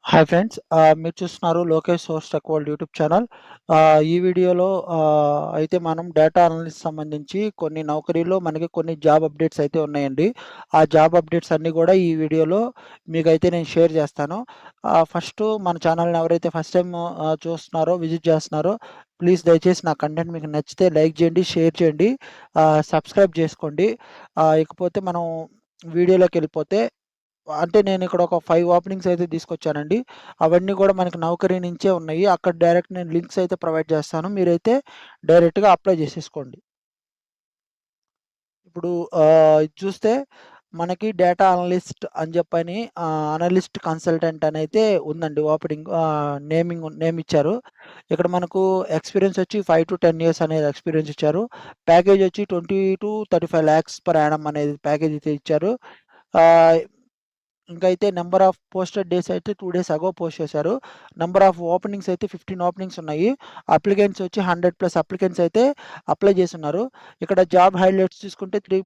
Hi friends. మీరు చూస్తున్నారు Lokesh source tech world YouTube channel. ఈ వీడియోలో అయితే మనం డేటా అనలిస్ట్ సంబంధించి కొన్ని నౌకరీలో మనకి కొన్ని జాబ్ అప్డేట్స్ అయితే ఉన్నాయండి. ఆ జాబ్ అప్డేట్స్ అన్నీ కూడా ఈ వీడియోలో మీకైతే నేను షేర్ చేస్తాను. ఫస్టు మన ఛానల్‌ని ఎవరైతే ఫస్ట్ టైమ్ చూస్తున్నారో, విజిట్ చేస్తున్నారో ప్లీజ్ దయచేసి నా కంటెంట్ మీకు నచ్చితే లైక్ చేయండి, షేర్ చేయండి, సబ్స్క్రైబ్ చేసుకోండి. ఇకపోతే మనం వీడియోలోకెళ్ళిపోతే అంటే నేనిక్కడ ఒక 5 ఓపెనింగ్స్ అయితే తీసుకొచ్చానండి. అవన్నీ కూడా మనకి నౌకరీ నుంచే ఉన్నాయి. అక్కడ డైరెక్ట్ నేను లింక్స్ అయితే ప్రొవైడ్ చేస్తాను. మీరైతే డైరెక్ట్‌గా అప్లై చేసేసుకోండి. ఇప్పుడు ఇది చూస్తే మనకి డేటా అనలిస్ట్ అని చెప్పని అనలిస్ట్ కన్సల్టెంట్ అనైతే ఉందండి ఓపెనింగ్, నేమ్ ఇచ్చారు. ఇక్కడ మనకు ఎక్స్‌పీరియన్స్ వచ్చి 5-10 ఇయర్స్ అనేది ఎక్స్‌పీరియన్స్ ఇచ్చారు. ప్యాకేజ్ వచ్చి 20-35 లాక్స్ పర్ యానమ్ అనేది ప్యాకేజ్ అయితే ఇచ్చారు. ఆహ్ ఇంకైతే నంబర్ ఆఫ్ పోస్టెడ్ డేస్ అయితే 2 డేస్ అగో పోస్ట్ చేశారు. నంబర్ ఆఫ్ ఓపెనింగ్స్ అయితే 15 ఓపెనింగ్స్ ఉన్నాయి. అప్లికెంట్స్ వచ్చి 100+ అప్లికెంట్స్ అయితే అప్లై చేసున్నారు. ఇక్కడ జాబ్ హైలైట్స్ చూసుకుంటే